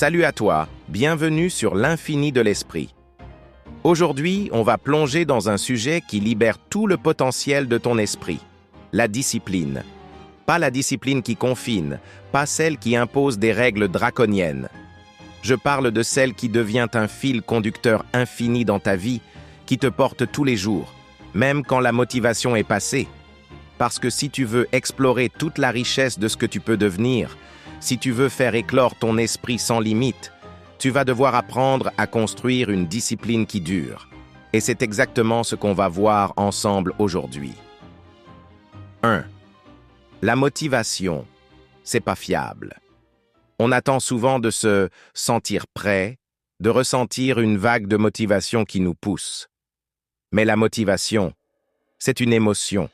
Salut à toi, bienvenue sur l'infini de l'esprit. Aujourd'hui, on va plonger dans un sujet qui libère tout le potentiel de ton esprit, la discipline. Pas la discipline qui confine, pas celle qui impose des règles draconiennes. Je parle de celle qui devient un fil conducteur infini dans ta vie, qui te porte tous les jours, même quand la motivation est passée. Parce que si tu veux explorer toute la richesse de ce que tu peux devenir, si tu veux faire éclore ton esprit sans limite, tu vas devoir apprendre à construire une discipline qui dure. Et c'est exactement ce qu'on va voir ensemble aujourd'hui. 1. La motivation, c'est pas fiable. On attend souvent de se sentir prêt, de ressentir une vague de motivation qui nous pousse. Mais la motivation, c'est une émotion.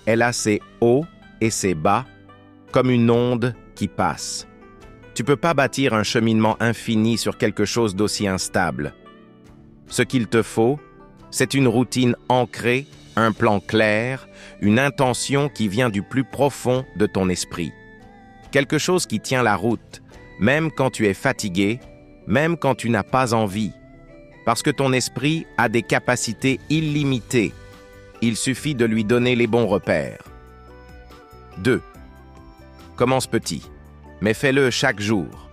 Elle a ses hauts et ses bas, comme une onde qui passe. Tu peux pas bâtir un cheminement infini sur quelque chose d'aussi instable. Ce qu'il te faut, c'est une routine ancrée, un plan clair, une intention qui vient du plus profond de ton esprit. Quelque chose qui tient la route, même quand tu es fatigué, même quand tu n'as pas envie. Parce que ton esprit a des capacités illimitées. Il suffit de lui donner les bons repères. 2. Commence petit, mais fais-le chaque jour.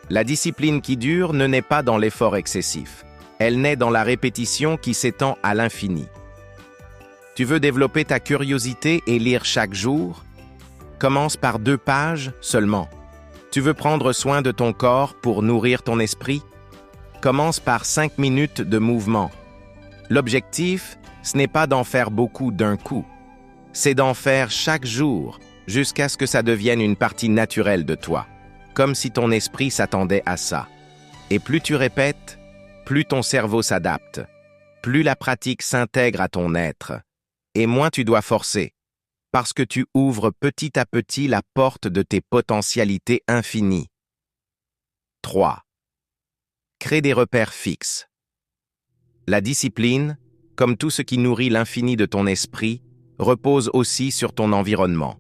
La discipline qui dure ne naît pas dans l'effort excessif. Elle naît dans la répétition qui s'étend à l'infini. Tu veux développer ta curiosité et lire chaque jour? Commence par 2 pages seulement. Tu veux prendre soin de ton corps pour nourrir ton esprit? Commence par 5 minutes de mouvement. L'objectif, ce n'est pas d'en faire beaucoup d'un coup. C'est d'en faire chaque jour, jusqu'à ce que ça devienne une partie naturelle de toi, comme si ton esprit s'attendait à ça. Et plus tu répètes, plus ton cerveau s'adapte, plus la pratique s'intègre à ton être, et moins tu dois forcer, parce que tu ouvres petit à petit la porte de tes potentialités infinies. 3. Crée des repères fixes. La discipline, comme tout ce qui nourrit l'infini de ton esprit, repose aussi sur ton environnement.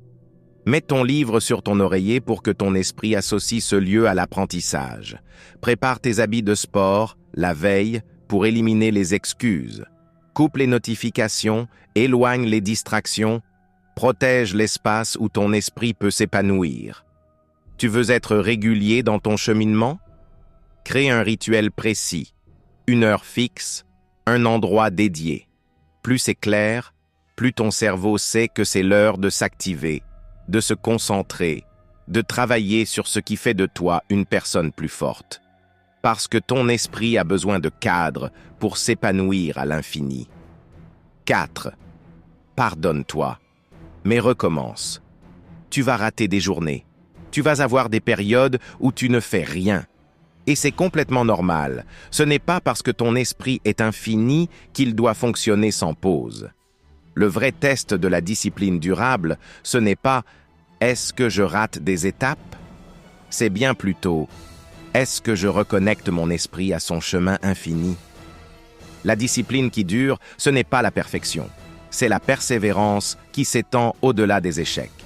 Mets ton livre sur ton oreiller pour que ton esprit associe ce lieu à l'apprentissage. Prépare tes habits de sport, la veille, pour éliminer les excuses. Coupe les notifications, éloigne les distractions, protège l'espace où ton esprit peut s'épanouir. Tu veux être régulier dans ton cheminement? Crée un rituel précis, une heure fixe, un endroit dédié. Plus c'est clair, plus ton cerveau sait que c'est l'heure de s'activer, de se concentrer, de travailler sur ce qui fait de toi une personne plus forte. Parce que ton esprit a besoin de cadre pour s'épanouir à l'infini. 4. Pardonne-toi, mais recommence. Tu vas rater des journées. Tu vas avoir des périodes où tu ne fais rien. Et c'est complètement normal. Ce n'est pas parce que ton esprit est infini qu'il doit fonctionner sans pause. Le vrai test de la discipline durable, ce n'est pas « est-ce que je rate des étapes ?» C'est bien plutôt « est-ce que je reconnecte mon esprit à son chemin infini ?» La discipline qui dure, ce n'est pas la perfection. C'est la persévérance qui s'étend au-delà des échecs.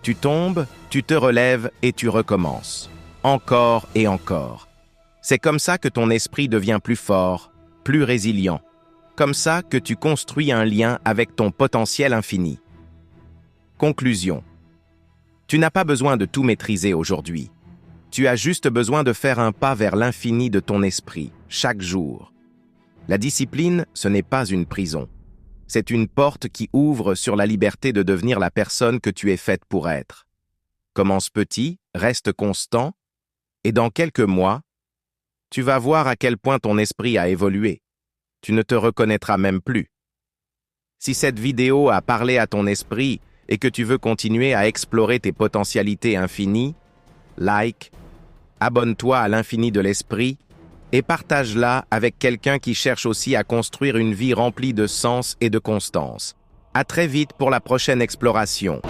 Tu tombes, tu te relèves et tu recommences. Encore et encore. C'est comme ça que ton esprit devient plus fort, plus résilient. Comme ça que tu construis un lien avec ton potentiel infini. Conclusion. Tu n'as pas besoin de tout maîtriser aujourd'hui. Tu as juste besoin de faire un pas vers l'infini de ton esprit, chaque jour. La discipline, ce n'est pas une prison. C'est une porte qui ouvre sur la liberté de devenir la personne que tu es faite pour être. Commence petit, reste constant, et dans quelques mois, tu vas voir à quel point ton esprit a évolué. Tu ne te reconnaîtras même plus. Si cette vidéo a parlé à ton esprit et que tu veux continuer à explorer tes potentialités infinies, like, abonne-toi à l'infini de l'esprit et partage-la avec quelqu'un qui cherche aussi à construire une vie remplie de sens et de constance. À très vite pour la prochaine exploration.